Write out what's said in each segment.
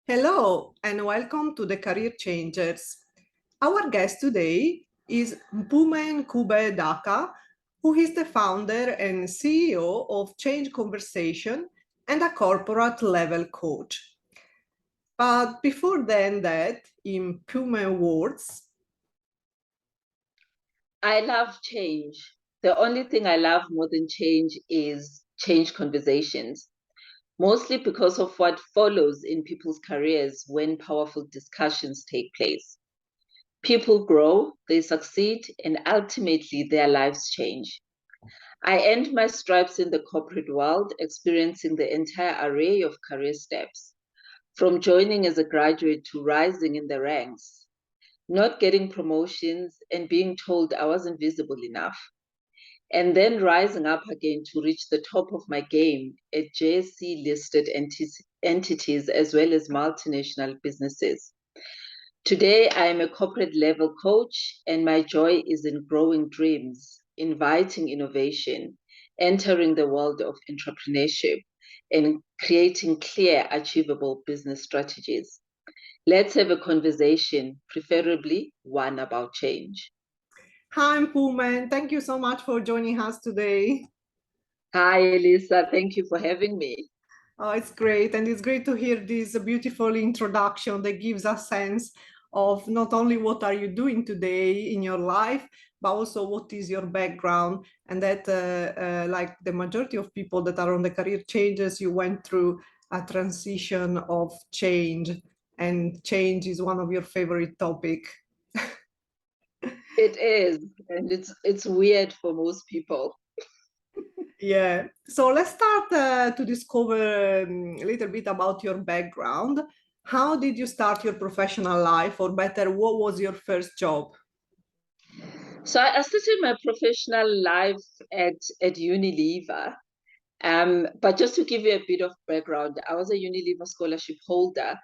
Hello and welcome to the Career Changers. Our guest today is Mpume Ncube-Daka, who is the founder and CEO of Change Conversation and a corporate level coach. But before then that, in Mpume Words, I love change. The only thing I love more than change is change conversations, mostly because of what follows in people's careers when powerful discussions take place. People grow, they succeed, and ultimately their lives change. I earned my stripes in the corporate world, experiencing the entire array of career steps, from joining as a graduate to rising in the ranks, not getting promotions and being told I wasn't visible enough, and then rising up again to reach the top of my game at JSE-listed entities as well as multinational businesses. Today, I am a corporate level coach, and my joy is in growing dreams, inviting innovation, entering the world of entrepreneurship, and creating clear, achievable business strategies. Let's have a conversation, preferably one about change. hi Mpume, thank you so much for joining us today. Hi, Elisa. Thank you for having me. Oh, it's great. And it's great to hear this beautiful introduction that gives a sense of not only what are you doing today in your life, but also what is your background. And that, like the majority of people that are on the career changes, you went through a transition of change, and change is one of your favorite topic. It is, and it's weird for most people. Yeah. So let's start to discover a little bit about your background. How did you start your professional life, or better, what was your first job? So I started my professional life at Unilever. But just to give you a bit of background, I was a Unilever scholarship holder.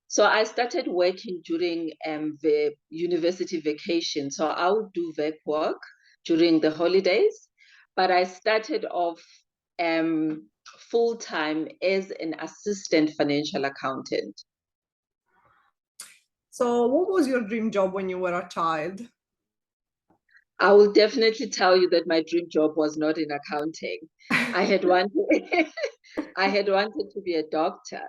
So I started working during the university vacation. So I would do VEC work during the holidays, but I started off full time as an assistant financial accountant. So what was your dream job when you were a child? I will definitely tell you that my dream job was not in accounting. I had wanted, I had wanted to be a doctor,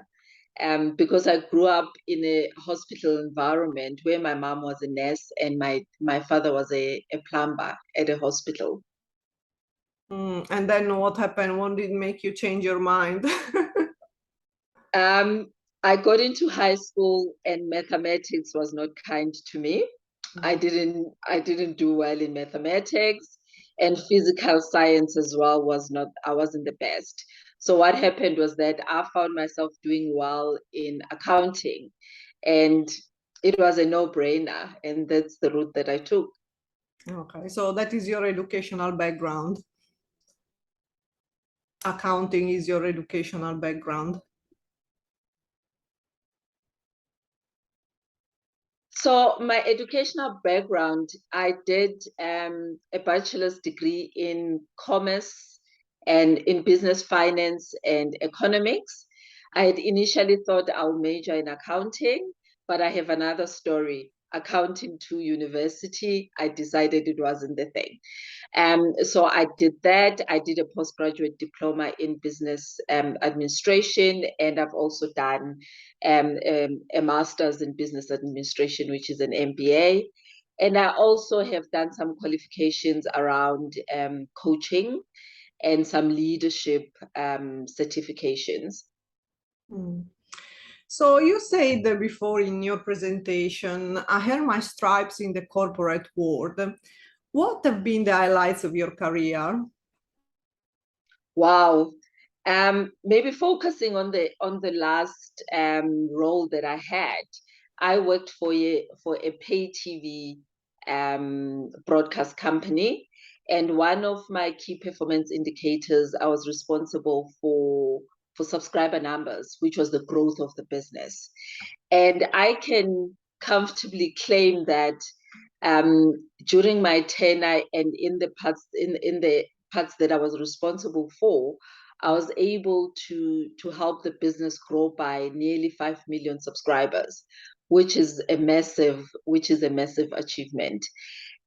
because I grew up in a hospital environment where my mom was a nurse and my father was a plumber at a hospital. And then what happened? What did make you change your mind? Um, I got into high school and mathematics was not kind to me. I didn't do well in mathematics, and physical science as well was not, I wasn't the best. So what happened was that I found myself doing well in accounting, and it was a no-brainer, and that's the route that I took. Okay, so that is your educational background. Accounting is your educational background. So my educational background, I did a bachelor's degree in commerce and in business finance and economics. I had initially thought I'll major in accounting, but I have another story. Accounting to university, I decided it wasn't the thing. So I did that. I did a postgraduate diploma in business administration, and I've also done a master's in business administration, which is an MBA. And I also have done some qualifications around coaching and some leadership certifications. Mm. So you said that before in your presentation, I earned my stripes in the corporate world. What have been the highlights of your career? Wow. Maybe focusing on the last role that I had. I worked for a pay TV broadcast company, and one of my key performance indicators, I was responsible for subscriber numbers, which was the growth of the business. And I can comfortably claim that during my tenure and in the parts that I was responsible for, I was able to help the business grow by nearly 5 million subscribers, which is a massive achievement.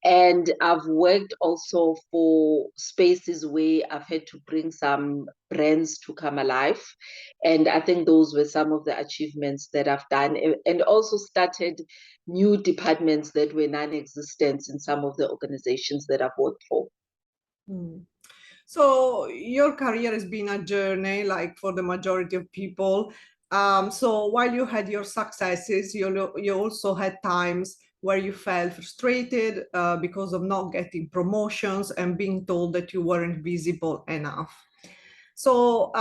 And I've worked also for spaces where I've had to bring some brands to come alive. And I think those were some of the achievements that I've done, and also started new departments that were non-existent in some of the organizations that I've worked for. So your career has been a journey, like for the majority of people. So while you had your successes, you also had times where you felt frustrated because of not getting promotions and being told that you weren't visible enough. So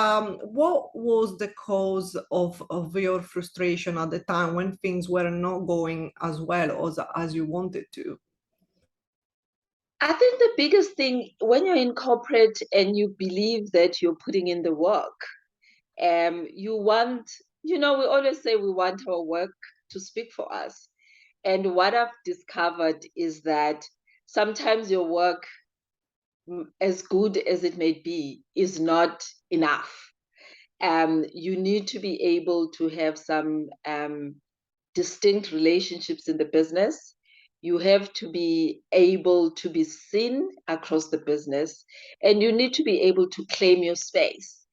what was the cause of your frustration at the time when things were not going as well as you wanted to? I think the biggest thing when you're in corporate and you believe that you're putting in the work, you want, we always say we want our work to speak for us. And what I've discovered is that sometimes your work, as good as it may be, is not enough. You need to be able to have some distinct relationships in the business. You have to be able to be seen across the business, and you need to be able to claim your space.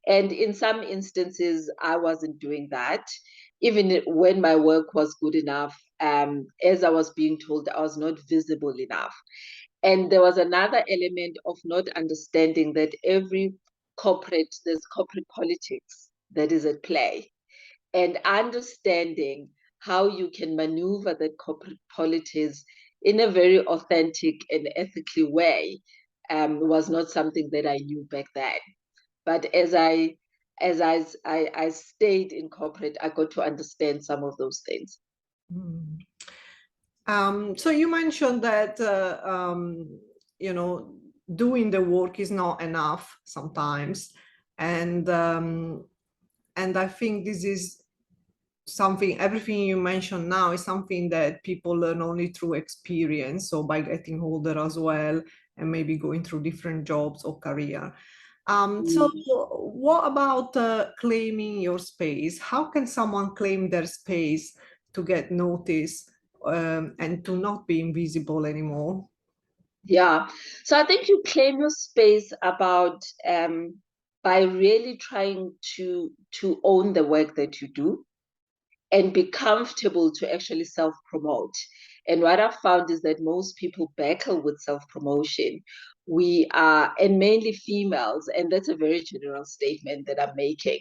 And in some instances, I wasn't doing that. Even when my work was good enough, as I was being told, I was not visible enough. And there was another element of not understanding that there's corporate politics that is at play, and understanding how you can maneuver that corporate politics in a very authentic and ethically way was not something that I knew back then. But as I stayed in corporate, I got to understand some of those things. Mm. So you mentioned that doing the work is not enough sometimes, and I think this is something. Everything you mentioned now is something that people learn only through experience, so by getting older as well, and maybe going through different jobs or career. So what about claiming your space? How can someone claim their space to get noticed and to not be invisible anymore? Yeah. So I think you claim your space about by really trying to own the work that you do and be comfortable to actually self-promote. And what I've found is that most people battle with self-promotion. We are, and mainly females, and that's a very general statement that I'm making,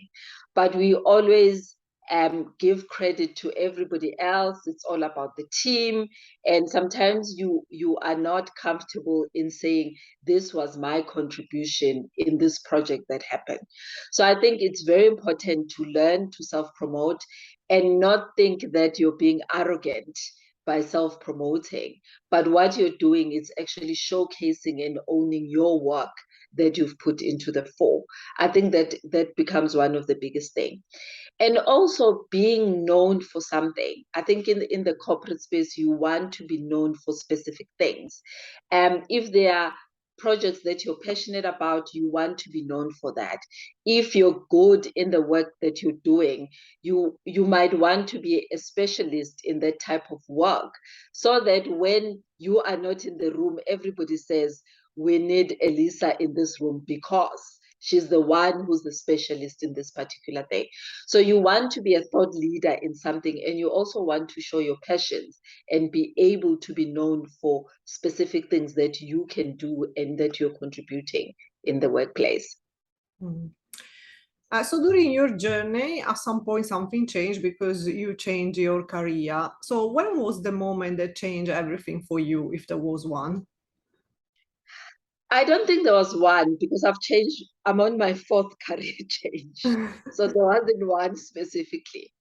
but we always give credit to everybody else. It's all about the team. And sometimes you are not comfortable in saying, this was my contribution in this project that happened. So I think it's very important to learn to self-promote and not think that you're being arrogant by self-promoting, but what you're doing is actually showcasing and owning your work that you've put into the fore. I think that becomes one of the biggest things. And also being known for something. I think in the corporate space, you want to be known for specific things. If there are projects that you're passionate about, you want to be known for that. If you're good in the work that you're doing, you might want to be a specialist in that type of work, so that when you are not in the room, everybody says, we need Elisa in this room because she's the one who's the specialist in this particular thing. So you want to be a thought leader in something, and you also want to show your passions and be able to be known for specific things that you can do and that you're contributing in the workplace. Mm. So during your journey, at some point something changed because you changed your career. So when was the moment that changed everything for you, if there was one? I don't think there was one, because I'm on my fourth career change. So there wasn't one specifically.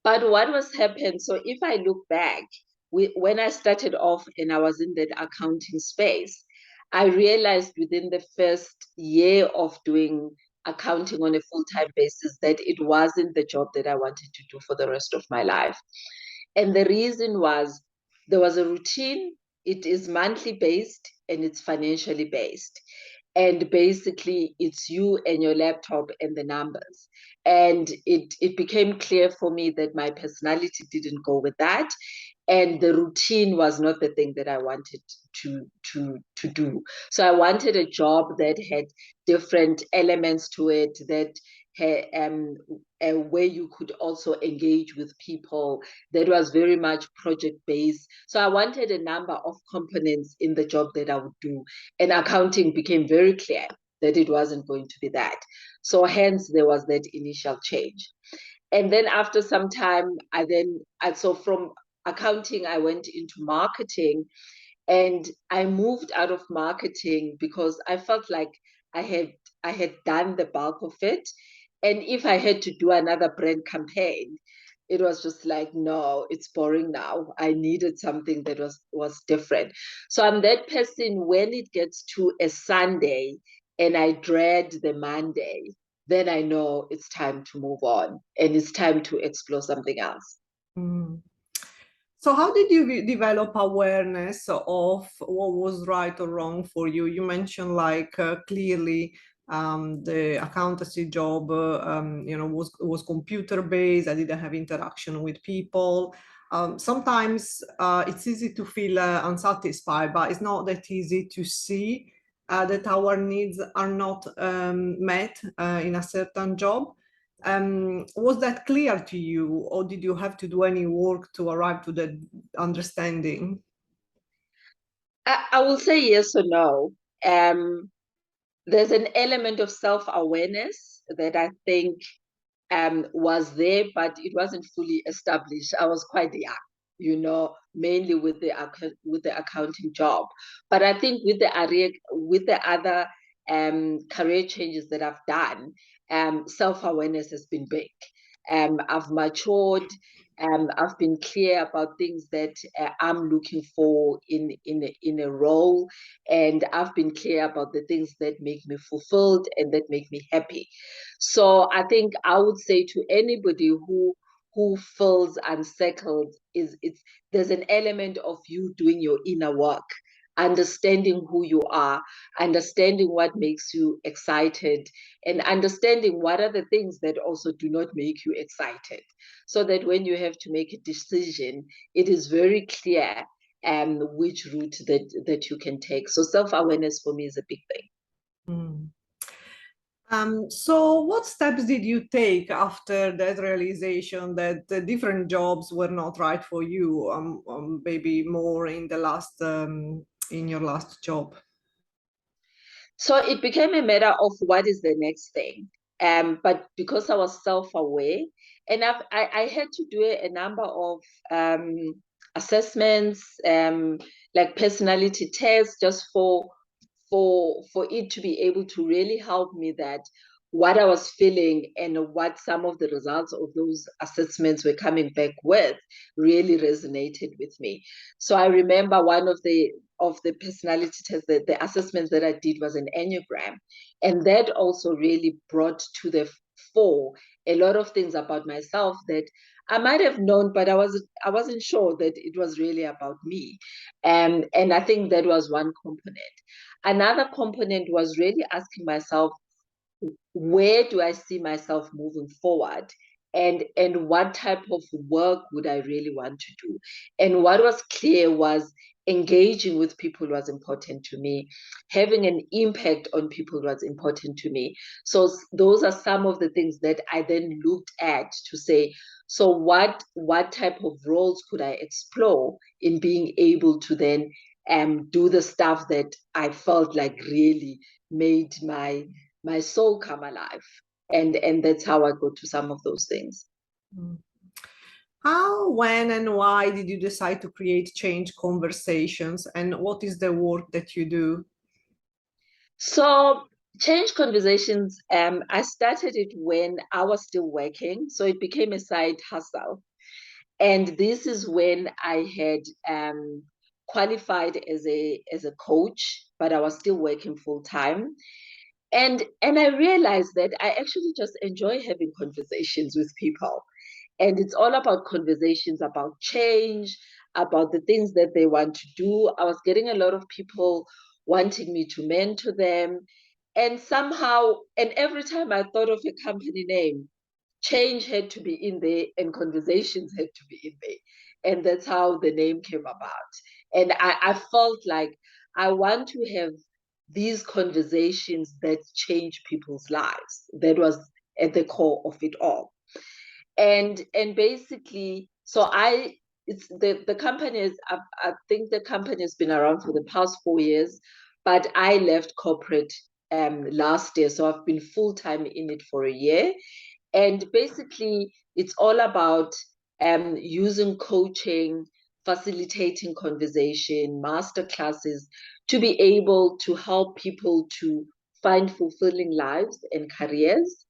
But what was happened, so if I look back, when I started off and I was in that accounting space, I realized within the first year of doing accounting on a full-time basis that it wasn't the job that I wanted to do for the rest of my life. And the reason was there was a routine, it is monthly based, and it's financially based. and basically it's you and your laptop and the numbers. And it became clear for me that my personality didn't go with that, and the routine was not the thing that I wanted to do. So I wanted a job that had different elements to it, that had where you could also engage with people, that was very much project based. So I wanted a number of components in the job that I would do, and accounting became very clear that it wasn't going to be that. So hence there was that initial change. And then after some time, so from accounting, I went into marketing, and I moved out of marketing because I felt like I had I had done the bulk of it. And if I had to do another brand campaign, it was just like, no, it's boring now. I needed something that was different. So I'm that person, when it gets to a Sunday and I dread the Monday, then I know it's time to move on and it's time to explore something else. Mm. So how did you develop awareness of what was right or wrong for you? You mentioned like clearly the accountancy job, was computer based. I didn't have interaction with people. Sometimes it's easy to feel unsatisfied, but it's not that easy to see that our needs are not met in a certain job. Was that clear to you, or did you have to do any work to arrive to that understanding? I will say yes or no. There's an element of self-awareness that I think was there, but it wasn't fully established. I was quite young, mainly with the accounting job. But I think with the other career changes that I've done, self-awareness has been big. I've matured. I've been clear about things that I'm looking for in a role, and I've been clear about the things that make me fulfilled and that make me happy. So I think I would say to anybody who feels unsettled, there's an element of you doing your inner work, understanding who you are, understanding what makes you excited, and understanding what are the things that also do not make you excited, so that when you have to make a decision, it is very clear which route that you can take. So self-awareness for me is a big thing. Mm. So what steps did you take after that realization that the different jobs were not right for you? Maybe more in the last in your last job. So it became a matter of what is the next thing. But because I was self-aware, and I had to do a number of assessments, like personality tests, just for it to be able to really help me that what I was feeling and what some of the results of those assessments were coming back with really resonated with me. So I remember one of the personality tests, the assessments that I did was an Enneagram. And that also really brought to the fore a lot of things about myself that I might have known, but I wasn't sure that it was really about me. And I think that was one component. Another component was really asking myself, where do I see myself moving forward? And what type of work would I really want to do? And what was clear was engaging with people was important to me. Having an impact on people was important to me. So those are some of the things that I then looked at to say, so what type of roles could I explore in being able to then do the stuff that I felt like really made my soul come alive. And that's how I got to some of those things. Mm. How, when, and why did you decide to create change conversations? And what is the work that you do? So change conversations, I started it when I was still working. So it became a side hustle. And this is when I had qualified as a coach, but I was still working full time. And I realized that I actually just enjoy having conversations with people. And it's all about conversations about change, about the things that they want to do. I was getting a lot of people wanting me to mentor them. And somehow, and every time I thought of a company name, change had to be in there and conversations had to be in there. And that's how the name came about. And I felt like I want to have these conversations that change people's lives. That was at the core of it all. And basically, so it's the company is, I think the company has been around for the past 4 years, but I left corporate last year, so I've been full-time in it for a year. And basically, it's all about using coaching, facilitating conversation, master classes to be able to help people to find fulfilling lives and careers.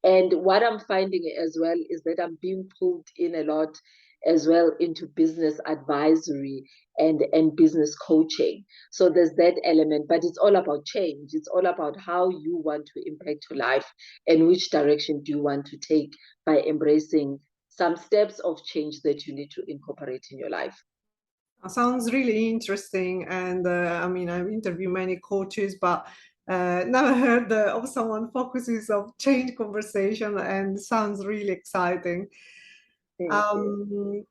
And what I'm finding as well is that I'm being pulled in a lot as well into business advisory and business coaching. So there's that element, but it's all about change. It's all about how you want to impact your life and which direction do you want to take by embracing some steps of change that you need to incorporate in your life. Sounds really interesting. And I mean, I've interviewed many coaches, but never heard of someone focuses on change conversation, and sounds really exciting. Thank you.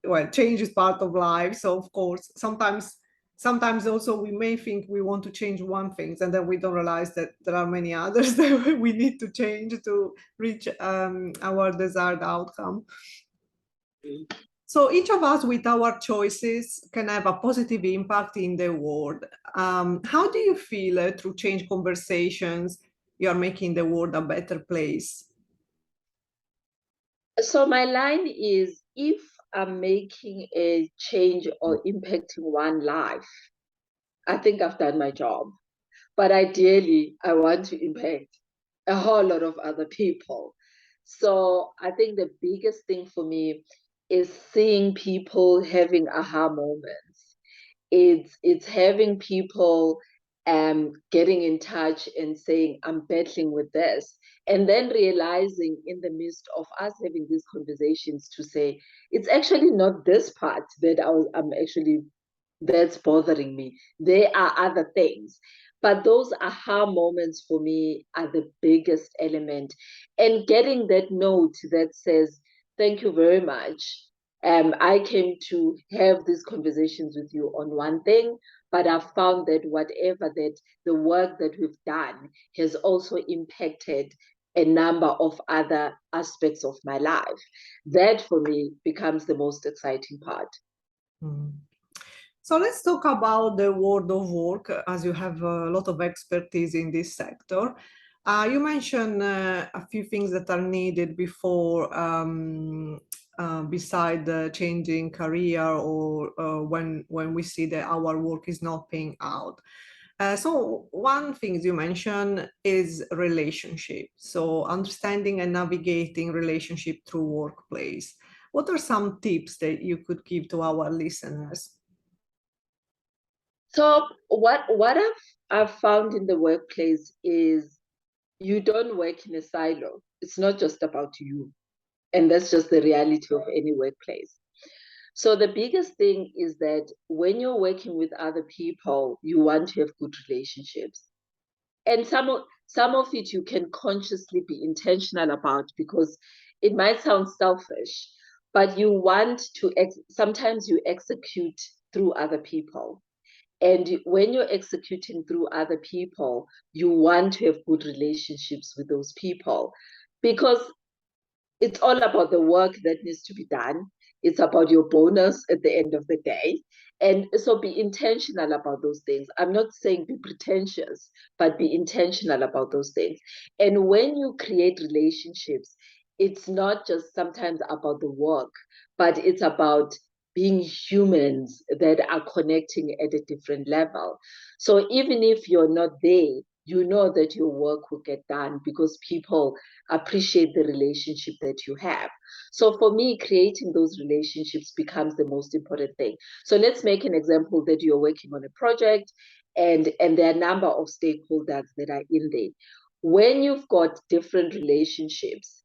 Well, change is part of life. So of course, sometimes also we may think we want to change one thing, and then we don't realize that there are many others that we need to change to reach our desired outcome. So each of us with our choices can have a positive impact in the world. How do you feel through change conversations you're making the world a better place? So my line is, if I'm making a change or impacting one life, I think I've done my job. But ideally, I want to impact a whole lot of other people. So I think the biggest thing for me is seeing people having aha moments. It's having people getting in touch and saying, I'm battling with this. And then realizing in the midst of us having these conversations to say, it's actually not this part that I'm actually that's bothering me. There are other things. But those aha moments for me are the biggest element. And getting that note that says, thank you very much. I came to have these conversations with you on one thing, but I've found that whatever that the work that we've done has also impacted a number of other aspects of my life. That for me becomes the most exciting part. Mm. So let's talk about the world of work, as you have a lot of expertise in this sector. You mentioned a few things that are needed before, beside changing career, or when we see that our work is not paying out. So one thing you mentioned is relationship. So understanding and navigating relationship through workplace. What are some tips that you could give to our listeners? So what I've found in the workplace is you don't work in a silo. It's not just about you. And that's just the reality of any workplace. So the biggest thing is that when you're working with other people, you want to have good relationships. And some of it you can consciously be intentional about, because it might sound selfish, but you want to sometimes you execute through other people. And when you're executing through other people, you want to have good relationships with those people, because it's all about the work that needs to be done. It's about your bonus at the end of the day. And so be intentional about those things. I'm not saying be pretentious, but be intentional about those things. And when you create relationships, it's not just sometimes about the work, but it's about being humans that are connecting at a different level. So even if you're not there, you know that your work will get done because people appreciate the relationship that you have. So for me, creating those relationships becomes the most important thing. So let's make an example that you're working on a project, and there are a number of stakeholders that are in there. When you've got different relationships,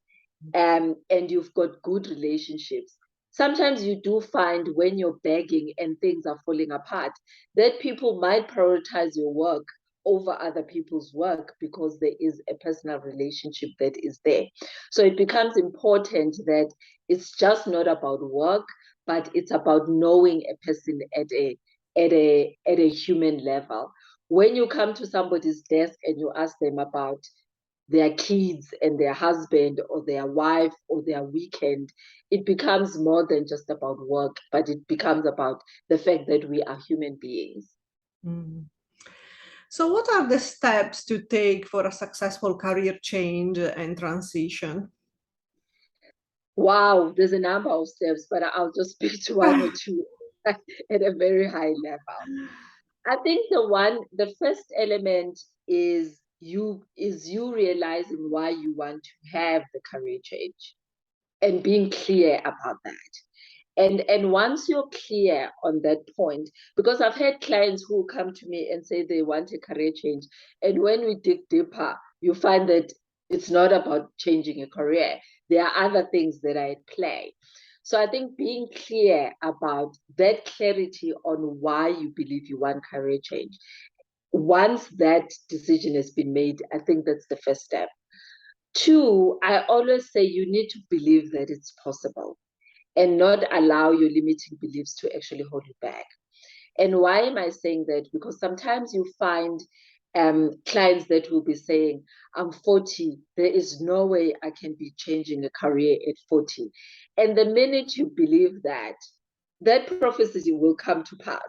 and you've got good relationships, sometimes you do find when you're begging and things are falling apart, that people might prioritize your work over other people's work because there is a personal relationship that is there. So it becomes important that it's just not about work, but it's about knowing a person at a human level. When you come to somebody's desk and you ask them about their kids and their husband or their wife or their weekend, it becomes more than just about work, but it becomes about the fact that we are human beings. Mm. So what are the steps to take for a successful career change and transition? Wow, there's a number of steps, but I'll just speak to one or two at a very high level. I think the first element is you realizing why you want to have the career change and being clear about that. And once you're clear on that point, because I've had clients who come to me and say they want a career change, and when we dig deeper, you find that it's not about changing a career. There are other things that are at play. So I think being clear about that, clarity on why you believe you want career change, once that decision has been made, I think that's the first step. Two, I always say you need to believe that it's possible and not allow your limiting beliefs to actually hold you back. And why am I saying that? Because sometimes you find clients that will be saying, I'm 40, there is no way I can be changing a career at 40. And the minute you believe that, that prophecy will come to pass.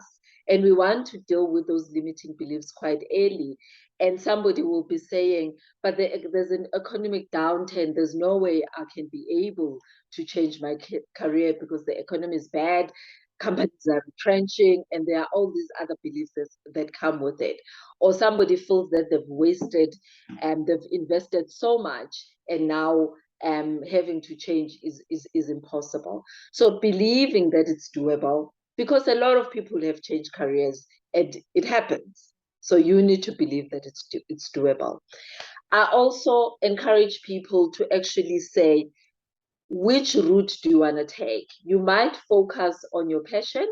And we want to deal with those limiting beliefs quite early. And somebody will be saying, but there's an economic downturn. There's no way I can be able to change my career because the economy is bad. Companies are retrenching, and there are all these other beliefs that come with it. Or somebody feels that they've wasted and they've invested so much, and now having to change is impossible. So believing that it's doable, because a lot of people have changed careers and it happens. So you need to believe that it's doable. I also encourage people to actually say, which route do you want to take? You might focus on your passion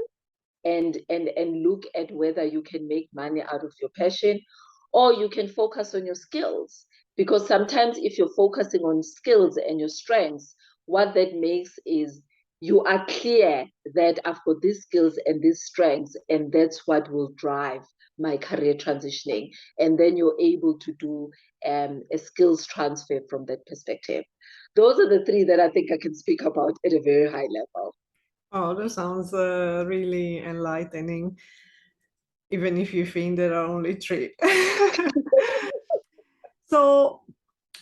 and look at whether you can make money out of your passion, or you can focus on your skills. Because sometimes if you're focusing on skills and your strengths, what that makes is you are clear that I've got these skills and these strengths, and that's what will drive my career transitioning. And then you're able to do a skills transfer from that perspective. Those are the three that I think I can speak about at a very high level. Oh, that sounds really enlightening, even if you think there are only three. So,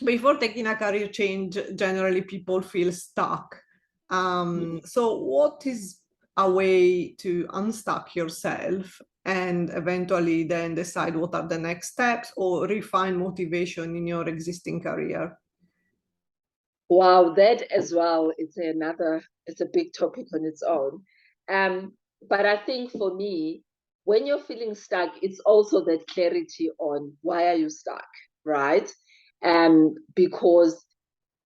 before taking a career change, generally people feel stuck. So, what is a way to unstuck yourself and eventually then decide what are the next steps or refine motivation in your existing career? Wow, that as well, it's a big topic on its own. But I think for me, when you're feeling stuck, it's also that clarity on why are you stuck, right? Because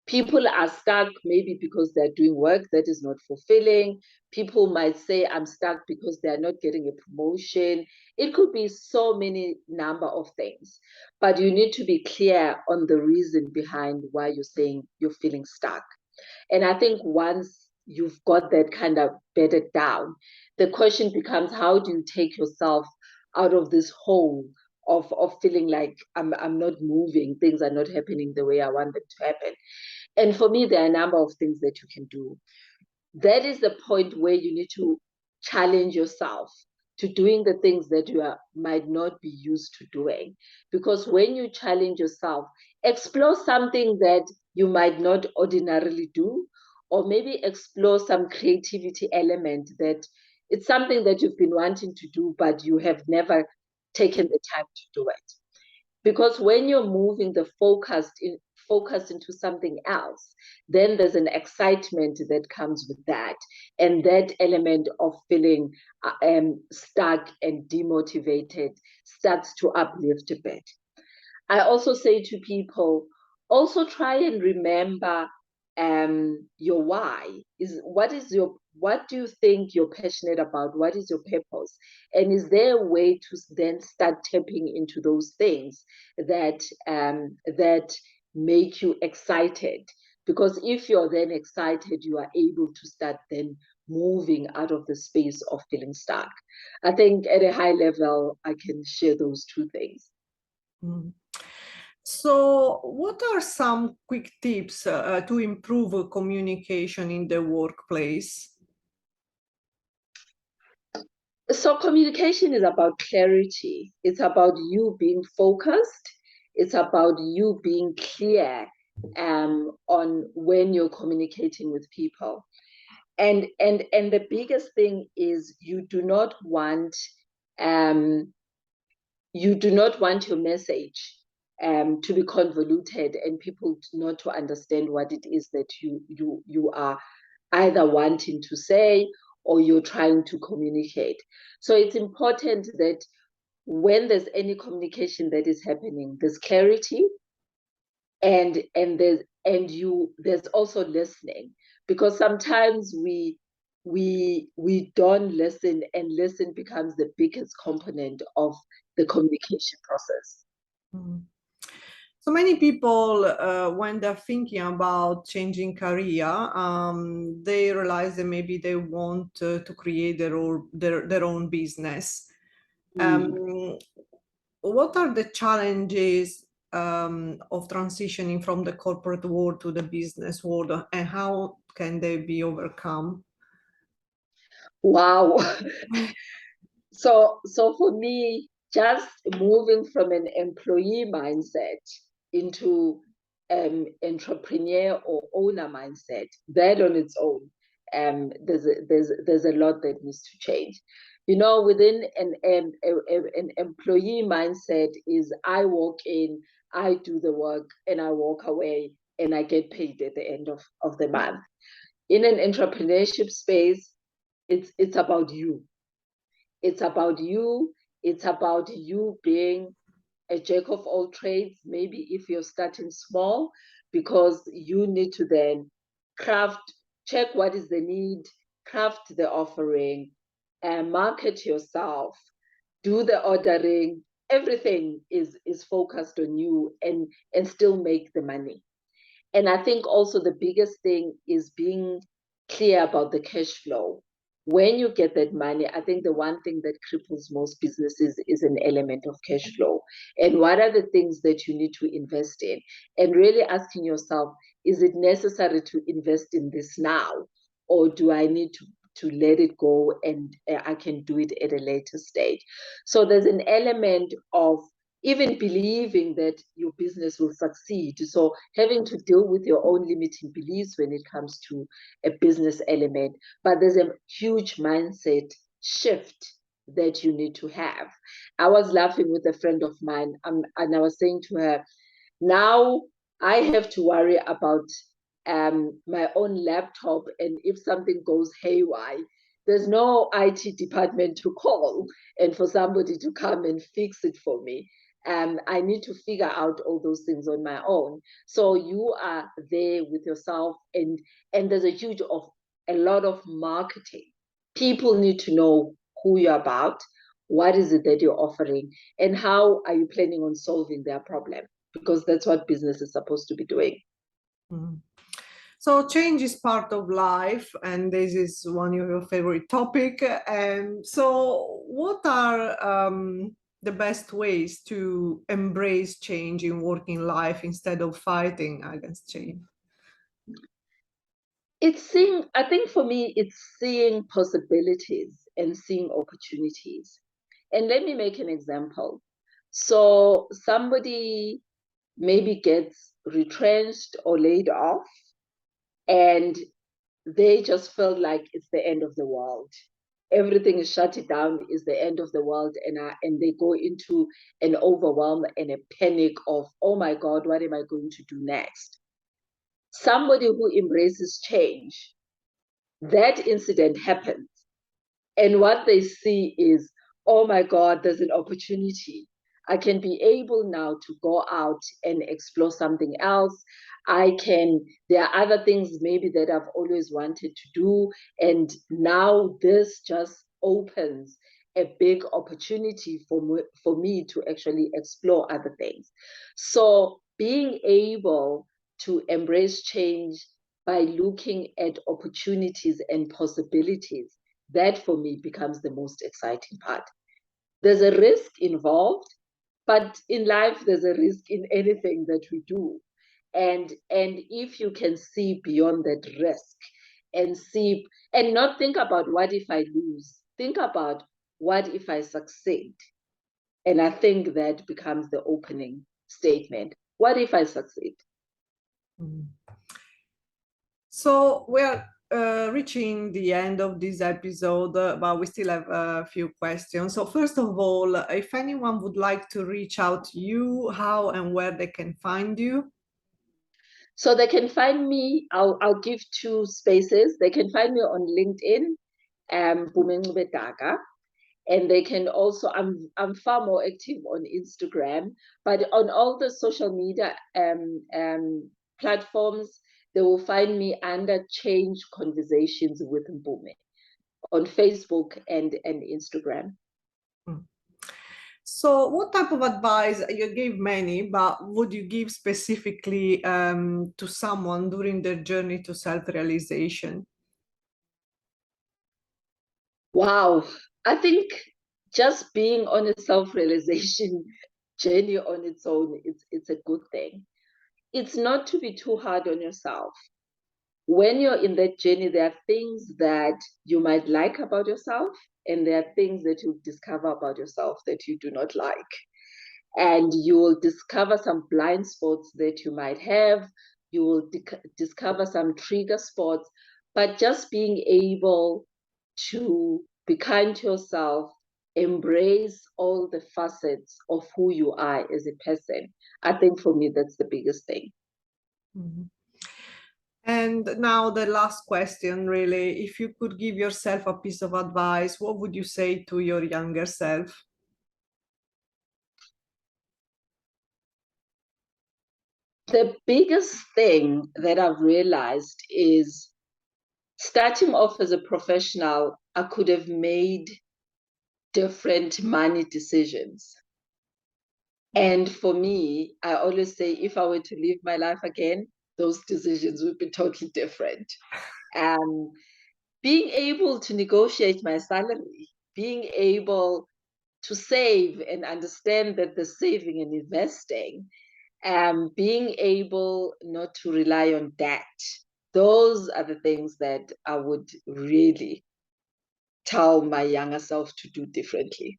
people are stuck maybe because they're doing work that is not fulfilling. People might say, I'm stuck because they're not getting a promotion. It could be so many number of things, but you need to be clear on the reason behind why you're saying you're feeling stuck. And I think once you've got that kind of bedded down, the question becomes, how do you take yourself out of this hole of feeling like I'm not moving, things are not happening the way I want them to happen? And for me, there are a number of things that you can do. That is the point where you need to challenge yourself to doing the things that might not be used to doing. Because when you challenge yourself, explore something that you might not ordinarily do, or maybe explore some creativity element that it's something that you've been wanting to do, but you have never taken the time to do it. Because when you're moving the focus into something else, then there's an excitement that comes with that, and that element of feeling stuck and demotivated starts to uplift a bit. I also say to people, also try and remember your why. What do you think you're passionate about? What is your purpose? And is there a way to then start tapping into those things that that make you excited? Because if you're then excited, you are able to start then moving out of the space of feeling stuck. I think at a high level, I can share those two things. Mm. So, what are some quick tips to improve communication in the workplace? So communication is about clarity. It's about you being focused. It's about you being clear on when you're communicating with people. And the biggest thing is um, you do not want your message to be convoluted and people not to understand what it is that you are either wanting to say or you're trying to communicate. So it's important that when there's any communication that is happening, there's clarity there's also listening, because sometimes we don't listen, and listen becomes the biggest component of the communication process. Mm. So many people, when they're thinking about changing career, they realize that maybe they want to create their own business. What are the challenges of transitioning from the corporate world to the business world, and how can they be overcome? Wow. So for me, just moving from an employee mindset into entrepreneur or owner mindset, that on its own, there's a lot that needs to change. You know, within an employee mindset is I walk in, I do the work, and I walk away, and I get paid at the end of the month. In an entrepreneurship space, it's about you. It's about you. It's about you being a jack of all trades, maybe if you're starting small, because you need to then craft, check what is the need, craft the offering, and market yourself, do the ordering. Everything is focused on you, and still make the money. And I think also the biggest thing is being clear about the cash flow. When you get that money, I think the one thing that cripples most businesses is an element of cash flow. And what are the things that you need to invest in? And really asking yourself, is it necessary to invest in this now? Or do I need to let it go, and I can do it at a later stage? So there's an element of even believing that your business will succeed. So having to deal with your own limiting beliefs when it comes to a business element. But there's a huge mindset shift that you need to have. I was laughing with a friend of mine, and I was saying to her, now I have to worry about my own laptop, and if something goes haywire, there's no IT department to call and for somebody to come and fix it for me. I need to figure out all those things on my own. So you are there with yourself, and there's a lot of marketing. People need to know who you're about, what is it that you're offering, and how are you planning on solving their problem, because that's what business is supposed to be doing. Mm. So change is part of life, and this is one of your favorite topic. And so, what are the best ways to embrace change in working life instead of fighting against change? I think for me, it's seeing possibilities and seeing opportunities. And let me make an example. So somebody maybe gets retrenched or laid off, and they just felt like it's the end of the world. Everything is shut down, is the end of the world, and they go into an overwhelm and a panic of, oh my God, what am I going to do next? Somebody who embraces change, that incident happens, and what they see is, oh my God, there's an opportunity. I can be able now to go out and explore something else. There are other things maybe that I've always wanted to do. And now this just opens a big opportunity for me to actually explore other things. So being able to embrace change by looking at opportunities and possibilities, that for me becomes the most exciting part. There's a risk involved, but in life, there's a risk in anything that we do. And if you can see beyond that risk and not think about what if I lose, think about what if I succeed. And I think that becomes the opening statement. What if I succeed? Mm. So we're reaching the end of this episode, but we still have a few questions. So first of all, if anyone would like to reach out to you, how and where they can find you? So they can find me, I'll give two spaces. They can find me on LinkedIn, Mpume Ncube-Daka. And they can also, I'm far more active on Instagram, but on all the social media platforms, they will find me under Change Conversations with Mpume on Facebook and Instagram. So what type of advice, you gave many, but would you give specifically to someone during their journey to self-realization? Wow, I think just being on a self-realization journey on its own, it's a good thing. It's not to be too hard on yourself. When you're in that journey, there are things that you might like about yourself, and there are things that you discover about yourself that you do not like. And you will discover some blind spots that you might have. You will discover some trigger spots, but just being able to be kind to yourself, embrace all the facets of who you are as a person. I think for me, that's the biggest thing. Mm-hmm. And now the last question, really, if you could give yourself a piece of advice, what would you say to your younger self? The biggest thing that I've realized is starting off as a professional, I could have made different money decisions. And for me, I always say, if I were to live my life again, those decisions would be totally different. Being able to negotiate my salary, being able to save and understand that the saving and investing, being able not to rely on debt. Those are the things that I would really tell my younger self to do differently.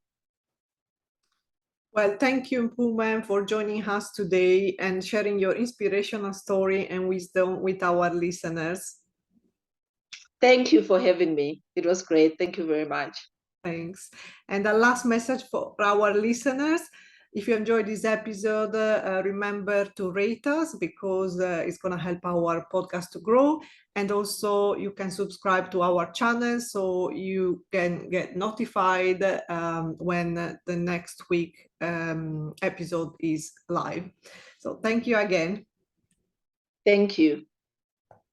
Well, thank you, Mpume, for joining us today and sharing your inspirational story and wisdom with our listeners. Thank you for having me. It was great. Thank you very much. Thanks. And the last message for our listeners, if you enjoyed this episode, remember to rate us because it's going to help our podcast to grow. And also you can subscribe to our channel so you can get notified when the next week episode is live. So thank you again. Thank you.